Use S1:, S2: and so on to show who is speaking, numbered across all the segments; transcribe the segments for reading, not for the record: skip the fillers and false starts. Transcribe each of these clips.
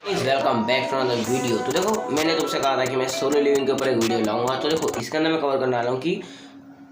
S1: Welcome back to another video. तो देखो, मैंने तुमसे कहा था कि मैं सोलो लिविंग के ऊपर एक वीडियो लाऊंगा। तो देखो, इसके अंदर मैं कवर करने वाला हूँ कि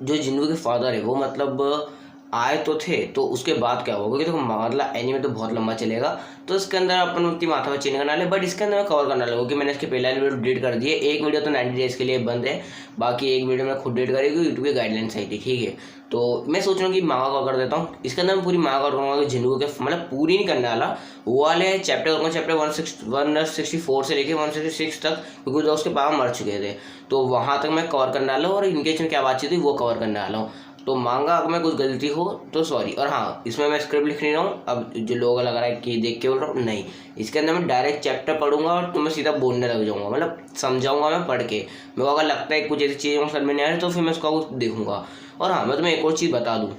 S1: जो जिन्नू के फादर है वो मतलब आए तो थे, तो उसके बाद क्या हुआ। क्योंकि देखो मतलब एनीमे तो बहुत लंबा चलेगा, तो इसके अंदर अपन उतनी माथा में चेंज करना है। बट इसके अंदर मैं कवर करना लगूँ कि मैंने इसके पहले वाली वीडियो डिलीट कर दी है। एक वीडियो तो 90 डेज के लिए बंद है, बाकी एक वीडियो मैं खुद डिलीट करेगी, यूट्यूब की गाइडलाइंस आई थी, ठीक है। तो मैं सोच रहा हूँ कि मांगा कवर कर देता हूँ। इसके अंदर मैं पूरी मांगा कवर करूँगा कि जिन्नू के मतलब पूरी नहीं करने वाला, वो वाले चैप्टर करूँगा, चैप्टर 164 से लेके 166 तक, क्योंकि जो उसके पापा मर चुके थे, तो वहाँ तक मैं कवर करने वाला हूँ। और इनके में क्या बातचीत हुई वो कवर करने वाला हूँ। तो मांगा अगर मैं कुछ गलती हो तो सॉरी। और हाँ, इसमें मैं स्क्रिप्ट लिख नहीं रहा हूँ। अब जो लोग लग रहा है कि देख के बोल रहा हूँ, नहीं, इसके अंदर मैं डायरेक्ट चैप्टर पढ़ूंगा और तुम्हें सीधा बोलने लग जाऊंगा, मतलब समझाऊंगा मैं पढ़ के। मेरे को अगर लगता है कुछ ऐसी चीज़ें समझ में नहीं आ रही तो फिर मैं उसका कुछ देखूंगा। और हाँ, मैं तुम्हें एक और चीज़ बता दूँ,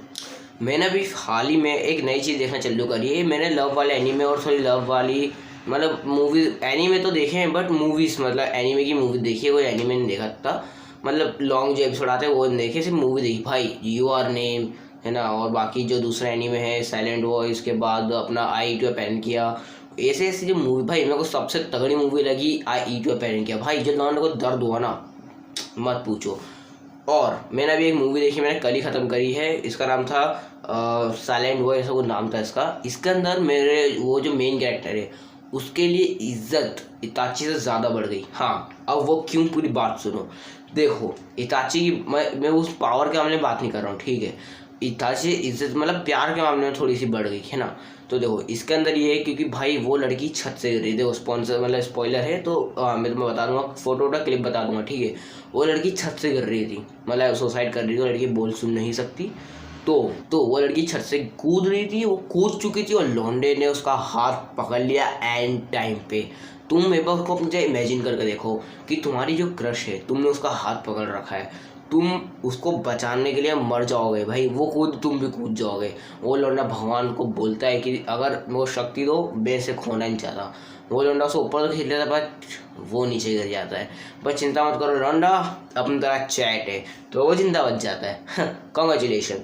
S1: मैंने अभी हाल ही में एक नई चीज़ देखना चालू करी है। मैंने लव वाले एनीमे और थोड़ी लव वाली मतलब मूवीज, एनीमे तो देखे हैं बट मूवीज़ मतलब एनीमे की मूवी देखी है, कोई एनीमे नहीं देखा था। मतलब लॉन्ग जो एपिसोड आते हैं वो नहीं देखे, सिर्फ मूवी देखी भाई। योर नेम है ना, और बाकी जो दूसरे एनीमे है साइलेंट वॉइस के बाद अपना आई ईट योर पेरेंट किया, ऐसे ऐसी जो मूवी भाई मेरे को सबसे तगड़ी मूवी लगी आई ईट योर पेरेंट किया। भाई जो लॉन्ड को दर्द हुआ ना, मत पूछो। और मैंने अभी एक मूवी देखी, मैंने कल ही ख़त्म करी है, इसका नाम था साइलेंट वॉइस, ऐसा कुछ नाम था इसका। इसके अंदर मेरे वो जो मेन कैरेक्टर है उसके लिए इज्जत इताची से ज़्यादा बढ़ गई। हाँ, अब वो क्यों, पूरी बात सुनो। देखो, इताची की मैं उस पावर के मामले में बात नहीं कर रहा हूँ, ठीक है। इताची इज्जत मतलब प्यार के मामले में थोड़ी सी बढ़ गई है ना। तो देखो इसके अंदर ये है क्योंकि भाई वो लड़की छत से गिर रही थी। देखो स्पॉन्सर मतलब स्पॉइलर है तो मैं तुम्हें बता दूंगा, फोटो का क्लिप बता दूंगा, ठीक है। वो लड़की छत से गिर रही थी, मतलब सुसाइड कर रही थी। वो लड़की बोल सुन नहीं सकती, तो वो लड़की छत से कूद रही थी, वो कूद चुकी थी और लौंडे ने उसका हाथ पकड़ लिया एंड टाइम पे। तुम एक बार उसको मुझे इमेजिन करके देखो कि तुम्हारी जो क्रश है, तुमने उसका हाथ पकड़ रखा है, तुम उसको बचाने के लिए मर जाओगे भाई, वो कूद तुम भी कूद जाओगे। वो लौंडा भगवान को बोलता है कि अगर वो शक्ति दो, मैं से खोना नहीं चाहता। वो लौंडा उसको ऊपर तो खींच लेता है बट वो नीचे गिर जाता है। बस चिंता मत करो लौंडा, अपनी तरह चैट है, तो वो जिंदा बच जाता है। कॉन्ग्रेचुलेशन।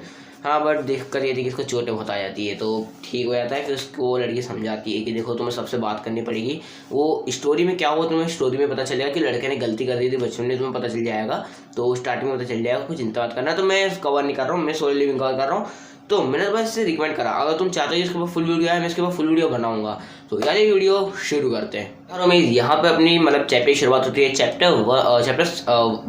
S1: हाँ, बट दिक्कत ये थी कि इसको चोटें बहुत आ जाती है, तो ठीक हो जाता है। फिर उसको वो लड़की समझाती है कि देखो तुम्हें सबसे बात करनी पड़ेगी। वो स्टोरी में क्या हुआ तुम्हें स्टोरी में पता चलेगा कि लड़के ने गलती कर दी थी बचपन में, तुम्हें पता चल जाएगा। तो स्टार्टिंग में पता चल जाएगा, कुछ चिंता मत करना। तो मैं कवर नहीं कर रहा हूँ, मैं सोलो लिविंग कवर कर रहा हूँ। तो मैंने बस इसे रिकमेंड करा, अगर तुम चाहते हो इसके ऊपर फुल वीडियो है, मैं इसके ऊपर फुल वीडियो बनाऊंगा। तो यार ये वीडियो शुरू करते हैं। और हमें यहाँ पे अपनी मतलब चैप्टर की शुरुआत होती है। चैप्टर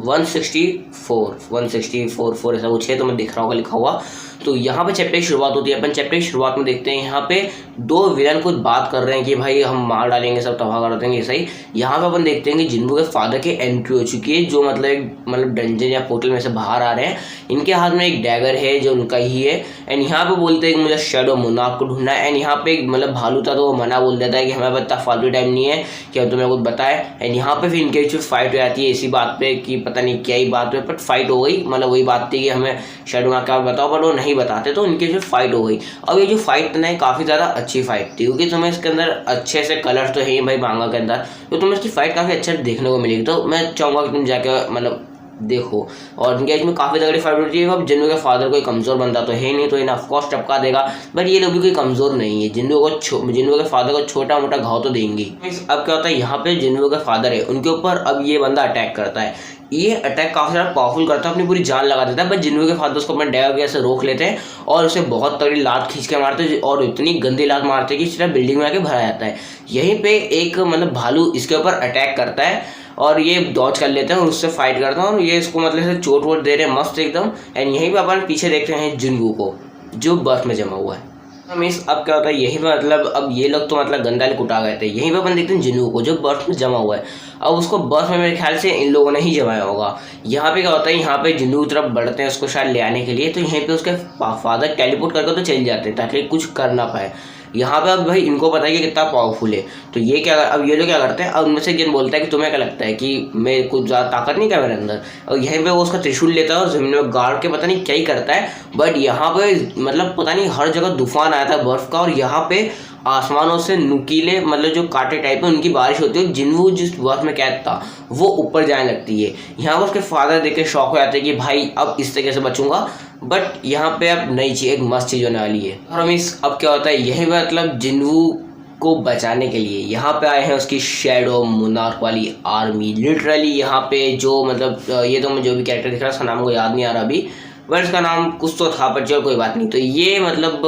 S1: 164 ऐसा कुछ है, तो मैं दिख रहा होगा लिखा हुआ। तो यहाँ पे चैप्टर की शुरुआत होती है। अपन चैप्टर की शुरुआत में देखते हैं यहाँ पे दो विलन कुछ बात कर रहे हैं कि भाई हम मार डालेंगे, सब तबाह कर देंगे, ऐसा ही। यहाँ पे अपन देखते हैं कि जिन्नू के फादर की एंट्री हो चुकी है, जो मतलब डंजन या पोर्टल में से बाहर आ रहे हैं। इनके हाथ में एक डैगर है जो उनका ही है। एंड यहाँ पे बोलते हैं कि मुझे शैडो मुनाफ को ढूंढना है। एंड यहाँ पे एक मतलब भालू था तो वो मना बोल देता है कि हमारे पास इतना फालतू टाइम नहीं है कि हम तुम्हें कुछ बताए। एंड यहाँ पे फिर इनके बीच में फाइट हो जाती है इसी बात पे कि पता नहीं क्या ही बात है, बट फाइट हो गई। मतलब वही बात थी कि हमें शैडो मुनाफ का बताओ, पर वो नहीं बताते, तो इनके बीच में फाइट हो गई। अब ये जो फाइट ना काफ़ी ज़्यादा अच्छी फाइट थी, क्योंकि तुम्हें इसके अंदर अच्छे से कलर्स तो है ही भाई मांगा के अंदर, तो तुम्हें इसकी फाइट काफ़ी अच्छा देखने को मिलेगी। तो मैं चाहूँगा कि तुम जाके मतलब देखो। और इनके में काफ़ी तगड़ी फाइट होती है। अब जिन्नू के फादर कोई कमज़ोर बंदा तो है नहीं, तो इन्हें ऑफकोर्स टपका देगा, बट ये लोग भी कोई कमज़ोर नहीं है। जिन्नू के फादर को छोटा मोटा घाव तो देंगे। अब क्या होता है, यहाँ पे जिन्नू के फादर है उनके ऊपर अब ये बंदा अटैक करता है। ये अटैक काफ़ी ज़्यादा पावरफुल करता है, अपनी पूरी जान लगा देता है। बट जिन्नू के फादर उसको अपने डैगर के ऐसे रोक लेते हैं और उसे बहुत तगड़ी लात खींच के मारते हैं, और इतनी गंदी लात मारते हैं कि सिर्फ बिल्डिंग में आके भरा जाता है। यहीं पे एक मतलब भालू इसके ऊपर अटैक करता है और ये डॉज कर लेते हैं और उससे फाइट करता है, और ये इसको मतलब से चोट वोट दे रहे हैं मस्त एकदम। एंड यहीं पे अपन पीछे देखते हैं जिन्नू को जो बर्फ में जमा हुआ है। मीन्स अब क्या होता है, यहीं पे मतलब अब ये लोग तो मतलब गंदा कुटा गए थे। यहीं पे अपन देखते हैं जिन्नू को जो बर्फ में जमा हुआ है। अब उसको बर्फ में मेरे ख्याल से इन लोगों ने ही जमाया होगा। यहाँ पे क्या होता है, यहाँ पे जिन्नू की तरफ बढ़ते हैं उसको शायद ले आने के लिए, तो यहीं पे उसके फादर टेलीपोर्ट करके तो चल जाते हैं ताकि कुछ कर ना पाए। यहाँ पे अब भाई इनको पता है कि कितना पावरफुल है, तो ये क्या अब ये लोग क्या करते हैं, अब उनमें से जिन बोलता है कि तुम्हें क्या लगता है कि मैं कुछ ज़्यादा ताकत नहीं क्या मेरे अंदर, और यहीं पे वो उसका त्रिशूल लेता है और जमीन में गाड़ के पता नहीं क्या ही करता है। बट यहाँ पे मतलब पता नहीं हर जगह तूफान आया था बर्फ का, और यहाँ पे आसमानों से नुकीले मतलब जो कांटे टाइप में उनकी बारिश होती है। जिन्नू जिस बर्फ में कैद था वो ऊपर जाने लगती है। यहाँ पर उसके फादर देख के शौक हो जाते हैं कि भाई अब इस तरीके से बचूंगा। बट यहाँ पे अब नई चीज़, एक मस्त चीज़ होने वाली है। और अब क्या होता है, यही मतलब जिन्नू को बचाने के लिए यहाँ पे आए हैं उसकी शैडो मोनार्क वाली आर्मी। लिटरली यहाँ पे जो मतलब ये तो मुझे जो भी कैरेक्टर दिख रहा है उसका नाम को याद नहीं आ रहा अभी, बट इसका नाम कुछ तो था, पर चलो कोई बात नहीं। तो ये मतलब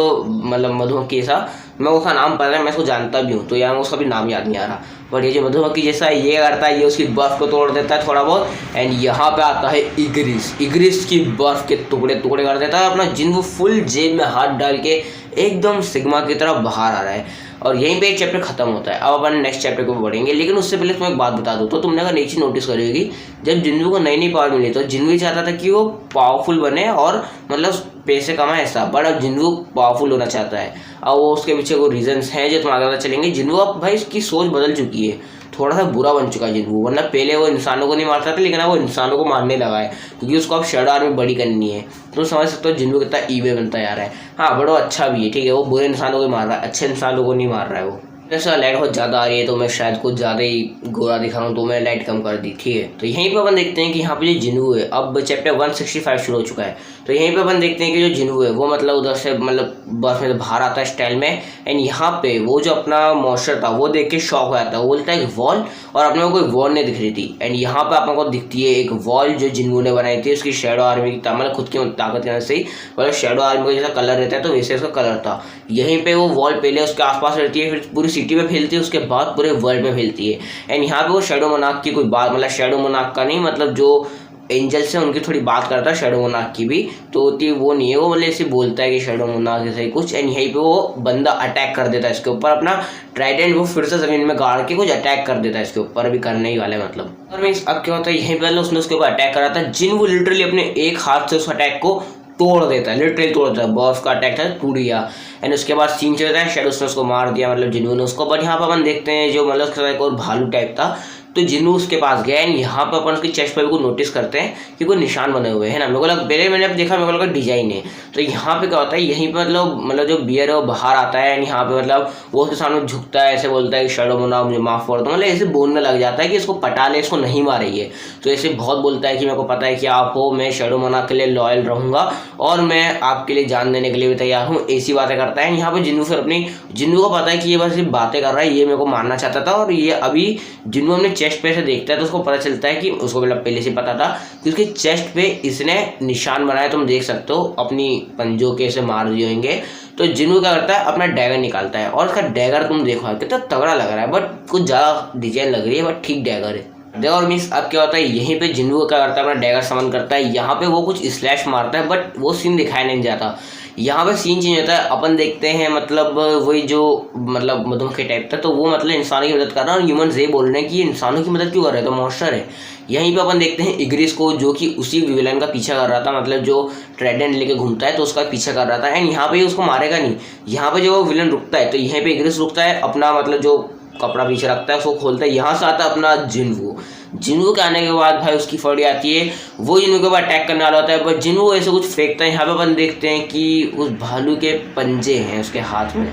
S1: मधुमक्खी जैसा, मैं उसका नाम पता है, मैं उसको जानता भी हूँ, तो यार उसका भी नाम याद नहीं आ रहा। बट ये जो मधुमक्खी जैसा ये करता है, ये उसकी बर्फ को तोड़ देता है थोड़ा बहुत। एंड यहाँ पे आता है इग्रिस। इग्रिस की बर्फ के टुकड़े टुकड़े कर देता है। अपना जिन्वू फुल जेब में हाथ डाल के एकदम सिग्मा की तरफ बाहर आ रहा है, और यहीं पे एक चैप्टर खत्म होता है। अब अपन नेक्स्ट चैप्टर को बढ़ेंगे, लेकिन उससे पहले तुम्हें एक बात बता दूँ। तो तुमने अगर एक चीज नोटिस करी होगी, जब जिन्वू को नई नई पावर मिली तो जिन्वू चाहता था कि वो पावरफुल बने और मतलब पैसे कमाए ऐसा, बट अब जिन्वू पावरफुल होना चाहता है। अब वो उसके पीछे कोई रीजंस हैं जो तुम्हारे पता चलेंगे। जिन्वू अब भाई इसकी सोच बदल चुकी है, थोड़ा सा बुरा बन चुका है जिन्वू। वरना पहले वो इंसानों को नहीं मारता था, लेकिन अब वो इंसानों को मारने लगा है, क्योंकि उसको अब शैडो आर्मी बड़ी करनी है। तो समझ सकते हो जिन्वू कितना ईवे बनता जा रहा है। हाँ, बड़ा अच्छा भी है, ठीक है, वो बुरे इंसानों को मार रहा है, अच्छे इंसानों को नहीं मार रहा है वो। जैसा लाइट बहुत ज़्यादा आ रही है तो मैं शायद कुछ ज़्यादा ही गोरा दिखा रहा हूँ, तो मैं लाइट कम कर दी, ठीक है। तो यहीं पे अपन देखते हैं कि यहाँ पे जो जिन्वू है, अब चैप्टर 165 शुरू हो चुका है। तो यहीं पे अपन देखते हैं कि जो जिन्वू है वो मतलब उधर से मतलब बर्फ में बाहर आता है स्टाइल में। एंड यहाँ पे वो जो अपना मॉन्स्टर था वो देख के शॉक हो जाता है। वो बोलता है एक वॉल, और अपने को कोई वॉल नहीं दिख रही थी। एंड यहाँ पे अपने को दिखती है एक वॉल जो जिन्वू ने बनाई थी उसकी शैडो आर्मी की, मतलब खुद की ताकत की वजह से ही। मतलब शैडो आर्मी का जैसा कलर रहता है तो वैसे उसका कलर था। यहीं पे वो वॉल पहले उसके आसपास रहती है, फिर पूरी सिटी में फैलती है, उसके बाद पूरे वर्ल्ड में फैलती है। एंड यहाँ पे वो शैडो मोनार्क की कोई बात, मतलब शैडो मोनार्क का नहीं, मतलब जो एंजल्स हैं उनकी थोड़ी बात करता है, शैडो मोनार्क की भी तो होती वो नहीं है। वो मतलब ऐसे बोलता है कि शैडो मोनार्क जैसा ही कुछ। एंड यहीं पे वो बंदा अटैक कर देता है इसके ऊपर, अपना ट्राइडेंट वो फिर से जमीन में गाड़ के कुछ अटैक कर देता है इसके ऊपर, अभी करने ही वाला है मतलब। और मीन्स अब क्या होता है, यहीं पे उसने उसके ऊपर अटैक करा था। जिन्वू लिटरली अपने एक हाथ से उस अटैक को तोड़ देता है, लिटरली तोड़ देता है। बॉस का अटैक था, टूट गया। एंड उसके बाद सीन चलता है, शैडो ने उसको मार दिया, मतलब जिन्वू ने उसको। बट यहाँ पर अपन देखते हैं जो मतलब उसके साथ एक और भालू टाइप था, तो जिन्वू उसके पास गया। एंड यहाँ पर अपन उसकी चेस्ट पर भी नोटिस करते हैं कि कोई निशान बने हुए हैं ना। मेरे को लगा, पहले मैंने अब देखा, मेरे को लगा डिजाइन है। तो यहाँ पे क्या होता है, यहीं पे मतलब जो बियर है वो बाहर आता है। एंड यहाँ पे मतलब वो उसके सामने झुकता है, ऐसे बोलता है कि शैडो मोनार्क मुझे माफ कर दो, मतलब ऐसे बोलने लग जाता है कि इसको पटा ले, इसको नहीं मारेगी है। तो ऐसे बहुत बोलता है कि मेरे को पता है कि आप हो, मैं शैडो मोनार्क के लिए लॉयल रहूंगा और मैं आपके लिए जान देने के लिए भी तैयार हूँ, ऐसी बातें करता है। यहाँ पे जिन्वू फिर अपनी जिन्वू को पता है कि ये बस सिर्फ बातें कर रहा है, ये मेरे को मारना चाहता था। और ये अभी जिन्वू अपने चेस्ट पे से देखता है तो उसको पता चलता है कि उसको मतलब पहले से पता था कि उसके चेस्ट पे इसने निशान बनाए, तुम देख सकते हो, अपनी पंजों के से मार दिए होंगे। तो जिन्वू क्या करता है, अपना डैगर निकालता है, और उसका डैगर तुम देखो कितना तगड़ा लग रहा है, बट कुछ ज़्यादा डिजाइन लग रही है, बट ठीक डैगर है। देखो और मीन्स अब क्या होता है, यहीं पे जिन्वू क्या करता है, अपना डैगर समन करता है। यहाँ पे वो कुछ स्लैश मारता है, बट वो सीन दिखाया नहीं जाता। यहाँ पे सीन चेंज होता है, अपन देखते हैं मतलब वही जो मतलब मधुमक्खी टाइप था, तो वो मतलब इंसानों की मदद कर रहा है, और ह्यूमन ये बोल रहे हैं कि ये इंसानों की मदद क्यों कर रहे हैं, तो मॉन्स्टर है। यहीं पे अपन देखते हैं इग्रिस को, जो कि उसी विलन का पीछा कर रहा था, मतलब जो ट्राइडेंट लेके घूमता है तो उसका पीछा कर रहा था। एंड यहाँ पे उसको मारेगा नहीं, यहाँ पे जो विलन रुकता है, तो यहीं पे इग्रिस रुकता है, अपना मतलब जो कपड़ा पीछे रखता है उसको खोलता है। यहाँ से आता है अपना जिन्वू। जिन्वू के आने के बाद भाई उसकी फड़ी आती है, वो जिन्वू के ऊपर अटैक करने वाला होता है, बट जिन्वू ऐसे कुछ फेंकता है। यहाँ पे अपन देखते हैं कि उस भालू के पंजे हैं उसके हाथ में।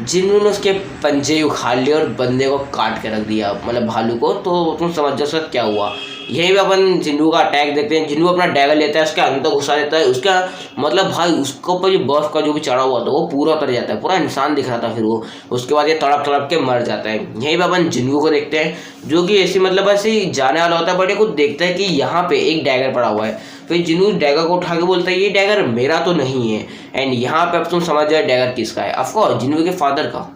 S1: जिन्वू ने उसके पंजे उखाड़ लिए और बंदे को काट के रख दिया, मतलब भालू को। तो तुम समझ जाओ उसका क्या हुआ। यहीं पे अपन जिन्वू का अटैक देखते हैं। जिन्वू अपना डैगर लेता है, उसके अंदर घुसा देता है, उसका मतलब भाई उसके ऊपर जो बर्फ का जो भी चढ़ा हुआ था वो पूरा उतर जाता है, पूरा इंसान दिख रहा था फिर वो। उसके बाद ये तड़प तड़प के मर जाता है। यहीं पे अपन जिन्वू को देखते हैं, जो कि ऐसी मतलब ऐसे जाने वाला होता है, बट ये खुद देखता है कि यहाँ पे एक डैगर पड़ा हुआ है। फिर जिन्वू डैगर को उठा के बोलता है ये डैगर मेरा तो नहीं है। एंड यहाँ पे अब तुम समझ जाए डैगर किसका है, ऑफकोर्स जिन्वू के फादर का।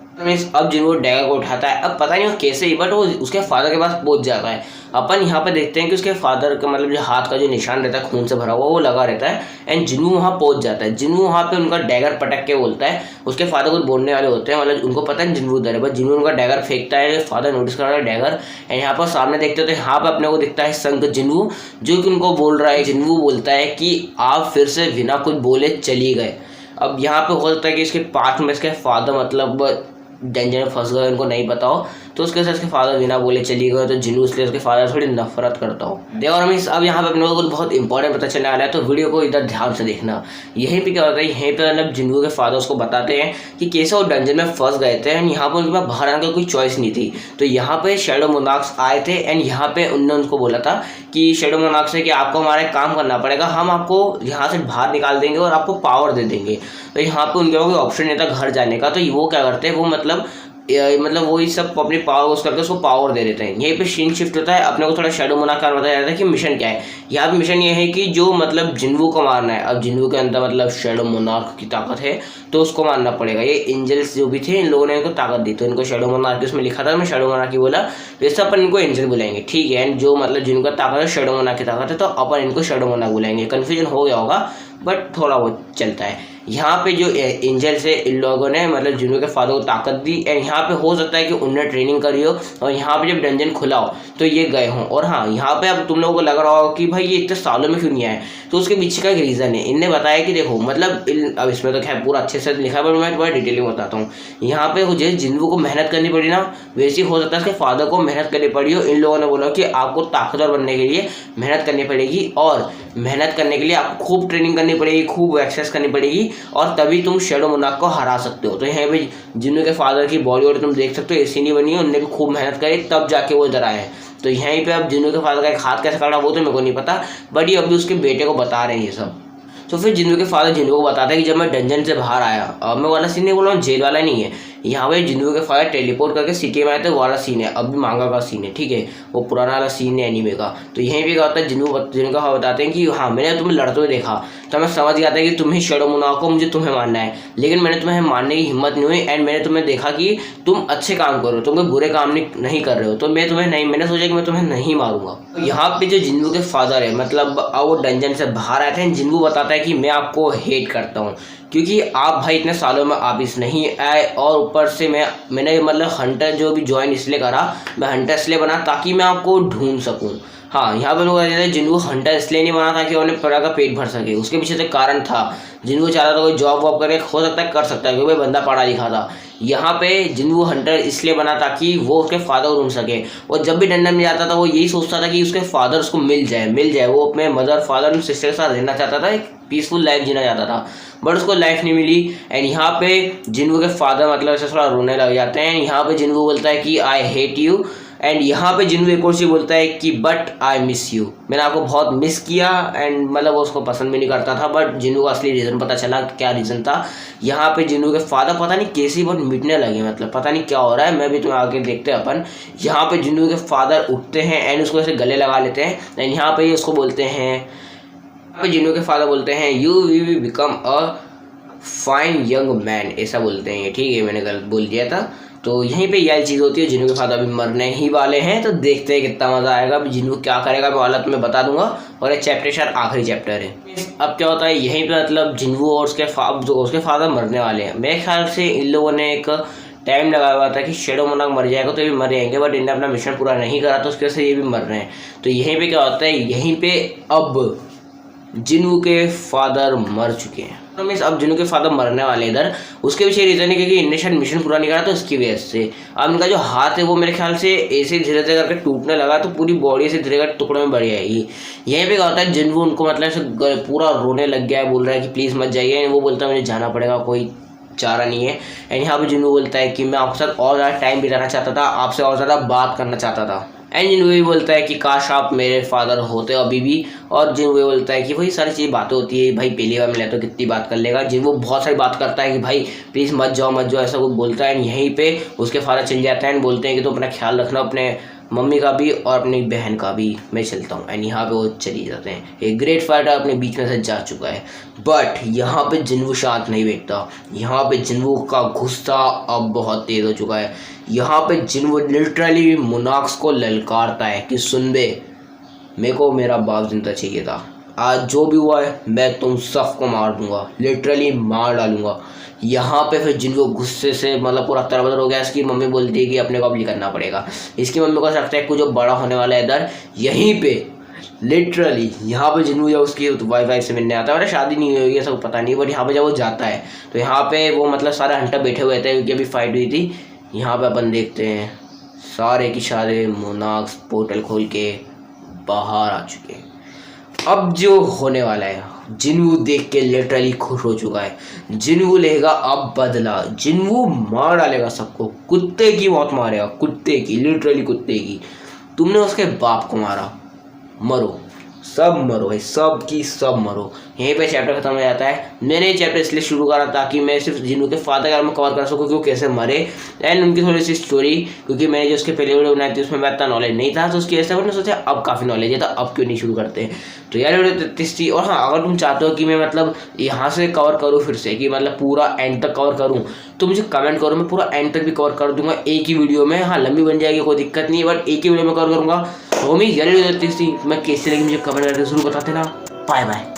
S1: अब जिन्वू डैगर को उठाता है, अब पता नहीं वो कैसे ही, बट वो उसके फादर के पास पहुंच जाता है। अपन यहाँ पे देखते हैं कि उसके फादर का मतलब जो हाथ का जो निशान रहता है खून से भरा हुआ, वो लगा रहता है। एंड जिन्वू वहाँ पहुंच जाता है। जिन्वू वहाँ पे उनका डैगर पटक के बोलता है, उसके फादर कुछ बोलने वाले होते हैं, मतलब उनको पता है जिन्वू उधर है, बट जिन्वू उनका डैगर फेंकता है, फादर नोटिस कर रहा है डैगर। एंड यहाँ पर सामने देखते हो यहाँ पे अपने को दिखता है संग जिन्वू, जो कि उनको बोल रहा है। जिन्वू बोलता है कि आप फिर से बिना कुछ बोले चली गए। अब यहाँ पे हो सकता है कि इसके पास में इसके फादर मतलब डेंजर में फंस गए, उनको नहीं पता हो, तो उसके साथ उसके फादर बिना बोले चली गए। तो जिन्वू इसलिए उसके फादर थोड़ी नफरत करता हो। देखो और मीन्स अब यहाँ पे अपने को बहुत इंपॉर्टेंट पता चलने वाला है, तो वीडियो को इधर ध्यान से देखना। यहीं पे क्या होता है, यहीं पे मतलब जिन्वू के फादर उसको बताते हैं कि कैसे वो डंजन में फंस गए थे। एंड यहाँ पर उनके पास बाहर आने की कोई चॉइस नहीं थी। तो यहाँ पे शैडो मोनार्क्स आए थे। एंड यहाँ पे उन्होंने उनको बोला था कि शैडो मोनार्क्स से कि आपको हमारा काम करना पड़ेगा, हम आपको यहाँ से बाहर निकाल देंगे और आपको पावर दे देंगे। तो यहाँ पे उनके पास कोई ऑप्शन नहीं था घर जाने का। तो वो क्या करते हैं, वो मतलब मतलब वही सब अपनी पावर यूज करके उसको पावर दे देते हैं। यहीं पे सीन शिफ्ट होता है, अपने को थोड़ा शैडो मोनार्क बताया जाता है कि मिशन क्या है। यहाँ पे मिशन ये है कि जो मतलब जिन्वू को मारना है। अब जिन्वू के अंदर मतलब शैडो मोनार्क की ताकत है तो उसको मारना पड़ेगा। ये एंजल्स जो भी थे इन लोगों ने इनको ताकत दी तो इनको शैडो मोनार्क इसमें लिखा था, मैं शैडो मोनार्क बोला तो इससे अपन इनको एंजल बुलाएंगे, ठीक है। एंड जो मतलब जिनका ताकत है शैडो मोनार्क की ताकत है तो अपन इनको शैडो मोनार्क बुलाएंगे। कन्फ्यूजन हो गया होगा बट थोड़ा बहुत चलता है। यहाँ पे जो एंजल से इन लोगों ने मतलब जिन्हों के फादर को ताकत दी एंड यहाँ पे हो सकता है कि उन्हें ट्रेनिंग करी हो और यहाँ पे जब डंजन खुला हो तो ये गए हों। और हाँ, यहाँ पे अब तुम लोगों को लग रहा हो कि भाई ये इतने सालों में क्यों नहीं आए, तो उसके पीछे का एक रीज़न है। इनने बताया कि देखो मतलब अब इसमें तो खैर पूरा अच्छे से लिखा है पर मैं थोड़ा डिटेलिंग बताता हूँ। यहाँ पे जैसे जिन्वू को मेहनत करनी पड़ी ना, वैसे ही हो सकता है उसके फादर को मेहनत करनी पड़ी हो। इन लोगों ने बोला कि आपको ताकतवर बनने के लिए मेहनत करनी पड़ेगी और मेहनत करने के लिए आपको खूब ट्रेनिंग करनी पड़ेगी, खूब एक्सरसाइज करनी पड़ेगी और तभी तुम शैडो मोनार्क को हरा सकते हो। तो यहाँ पे जिन्हों के फादर की बॉडी और तुम देख सकते हो ऐसी नहीं बनी है, उनने भी खूब मेहनत करी तब जाके वो इधर आए हैं। तो यहीं पे अब जिन्हों के फादर का एक हाथ कैसे काटा वो तो मेरे को नहीं पता, बट ये अभी उसके बेटे को बता रहे हैं ये सब। तो फिर जिन्हों के फादर जिन्हों को बताता है कि जब मैं डंजन से बाहर आया, अब मैं वाला सीन नहीं बोल रहा हूँ, जेल वाला नहीं है। यहाँ पे जिन्हों के फादर टेलीपोर्ट करके सिटी में आए थे वाला सीन है, अब भी मांगा का सीन है, ठीक है। वो पुराना वाला सीन है एनीमे का। तो यहीं पे क्या होता है, जिन्हों का फादर बताते हैं कि हाँ मैंने तुम्हें लड़ते हुए देखा तो मैं समझ गया था कि तुम्हें शैडो मोनार्क को मुझे तुम्हें मारना है, लेकिन मैंने तुम्हें मारने की हिम्मत नहीं हुई एंड मैंने तुम्हें देखा कि तुम अच्छे काम कर रहे हो, तुम कोई बुरे काम नहीं कर रहे हो, तो मैंने सोचा कि मैं तुम्हें नहीं मारूंगा। तो यहाँ पे जो जिन्वू के फादर है मतलब वो डंजन से बाहर आए थे, जिन्वू बताता है कि मैं आपको हेट करता हूँ क्योंकि आप भाई इतने सालों में वापिस नहीं आए और ऊपर से मैंने मतलब हंटर जो भी ज्वाइन इसलिए करा, मैं हंटर इसलिए बना ताकि मैं आपको ढूंढ सकूं। हाँ, यहाँ पे लोग कहते हैं जिन्वू हंटर इसलिए नहीं बना था कि उन्हें पूरा का पेट भर सके, उसके पीछे से कारण था। जिन्वू चाहता था कोई जॉब वॉब करके हो सकता है कर सकता है क्योंकि बंदा पढ़ा लिखा था। यहाँ पे जिन्वू हंटर इसलिए बना ताकि वो उसके फादर को ढूंढ सके, और जब भी डंडन में जाता था वो यही सोचता था कि उसके फादर उसको मिल जाए। वो अपने मदर फादर सिस्टर के साथ रहना चाहता था, एक पीसफुल लाइफ जीना चाहता था, बट उसको लाइफ नहीं मिली। एंड यहाँ पे जिन्वू के फादर मतलब ऐसे थोड़ा रोने लग जाते हैं। यहाँ पे जिन्वू बोलता है कि आई हेट यू, एंड यहाँ पे जिन्वू एक और चीज़ बोलता है कि बट आई मिस यू, मैंने आपको बहुत मिस किया। एंड मतलब वो उसको पसंद भी नहीं करता था, बट जिन्वू का असली रीज़न पता चला क्या रीज़न था। यहाँ पे जिन्वू के फादर पता नहीं कैसे बहुत मिटने लगे, मतलब पता नहीं क्या हो रहा है, मैं भी तुम्हें आगे देखते हैं अपन। यहाँ पे जिन्वू के फादर उठते हैं एंड उसको ऐसे गले लगा लेते हैं एंड यहाँ पे उसको बोलते हैं, जिन्हों के फादर बोलते हैं you will become a fine young man, ऐसा बोलते हैं, ठीक है मैंने गलत बोल दिया था। तो यहीं पे यह चीज़ होती है, जिन्हों के फादर अभी मरने ही वाले हैं, तो देखते हैं कितना मज़ा आएगा। अभी जिन्हों क्या करेगा मैं वाला तुम्हें बता दूंगा, और ये चैप्टर शायद आखिरी चैप्टर है। अब क्या होता है यहीं पे मतलब जिन्वू और उसके फादर मरने वाले हैं। मेरे ख्याल से इन लोगों ने एक टाइम लगाया हुआ था कि शैडो मोनार्क मर जाएगा तो ये भी मर जाएंगे, बट इन्होंने अपना मिशन पूरा नहीं करा तो उसकी वजह से ये भी मर रहे हैं। तो यहीं पे क्या होता है, यहीं पे अब जिन्वू के फादर मर चुके हैं, तो मीन्स अब जिन्वू के फादर मरने वाले इधर। उसके पीछे रीज़न है क्योंकि इनने शायद मिशन पूरा नहीं करा तो इसकी वजह से अब इनका जो हाथ है वो मेरे ख्याल से ऐसे धीरे धीरे करके टूटने लगा, तो पूरी बॉडी से धीरे करके टुकड़ों में बढ़ जाएगी। यहीं पे क्या होता है, जिन्वू उनको मतलब ऐसे पूरा रोने लग गया है, बोल रहा है कि प्लीज़ मत जाइए। वो बोलता है मुझे जाना पड़ेगा, कोई चारा नहीं है। एंड यहाँ पे जिन्वू बोलता है कि मैं आपके साथ और ज़्यादा टाइम बिताना चाहता था, आपसे और ज़्यादा बात करना चाहता था। एंड जिन्वू भी बोलता है कि काश आप मेरे फादर होते अभी भी। और जिन्वू बोलता है कि वही सारी चीज़ बातें होती है, भाई पहली बार मिला तो कितनी बात कर लेगा। जिन्वू बहुत सारी बात करता है कि भाई प्लीज़ मत जाओ ऐसा कुछ बोलता है। एंड यहीं पे उसके फादर चल जाते हैं एंड बोलते हैं कि तुम अपना ख्याल रखना, अपने मम्मी का भी और अपनी बहन का भी, मैं चलता हूँ। एंड यहाँ पे वो चली जाते हैं। एक ग्रेट फाइटर अपने बीच में से जा चुका है, बट यहाँ पे जिन्वू शांत नहीं बैठता। यहाँ पे जिन्वू का गुस्सा अब बहुत तेज हो चुका है। यहाँ पे जिन्वू लिटरली मोनार्क्स को ललकारता है कि सुन बे, मेरे को मेरा बाप जिंदा चाहिए था, आज जो भी हुआ है मैं तुम सबको मार दूंगा, लिटरली मार डालूंगा। यहाँ पे फिर जिन्वू गुस्से से मतलब पूरा तरबतर हो गया। इसकी मम्मी बोलती है कि अपने को अब ये करना पड़ेगा। इसकी मम्मी को लगता है कुछ जो बड़ा होने वाला है इधर। यहीं पे लिटरली यहाँ पे जिन्वू जब उसकी वाइफ से मिलने आता है, मतलब शादी नहीं हुई है सब पता नहीं, बट यहाँ पे जब वो जाता है तो यहाँ पे वो मतलब सारे हंटर बैठे हुए थे क्योंकि अभी फाइट हुई थी। यहाँ पे अपन देखते हैं सारे की सारे मोनार्क्स पोर्टल खोल के बाहर आ चुके हैं। अब जो होने वाला है, जिन्वू देख के लिटरली खुश हो चुका है। जिन्वू लेगा अब बदला, जिन्वू मार डालेगा सबको, कुत्ते की मौत मारेगा, कुत्ते की, लिटरली कुत्ते की। तुमने उसके बाप को मारा, मरो। सब मरो भाई, सब की सब मरो। यहीं पे चैप्टर खत्म हो जाता है। मैंने ये चैप्टर इसलिए शुरू करा ताकि मैं सिर्फ जिन्नू के फादर के बारे में कवर कर सकूँ कि वो कैसे मरे एंड उनकी थोड़ी सी स्टोरी, क्योंकि मैंने जो उसके पहले वीडियो बनाई थी उसमें मैं इतना नॉलेज नहीं था, तो उसकी वजह से मैंने सोचा अब काफ़ी नॉलेज है तो अब क्यों नहीं शुरू करते हैं। तो यार वीडियो 33 थी। और हाँ, अगर तुम चाहते हो कि मैं मतलब यहाँ से कवर करूँ फिर से, कि मतलब पूरा एंड तक कवर करूँ, तो मुझे कमेंट करो, मैं पूरा एंड तक भी कवर कर दूंगा एक ही वीडियो में। हाँ लंबी बन जाएगी कोई दिक्कत नहीं है, बट एक ही वीडियो में कवर करूँगा। तो मैं यार वीडियो 33 थी, मैं कैसे लगी मुझे कमेंट करके जरूर बताते ना। Bye bye.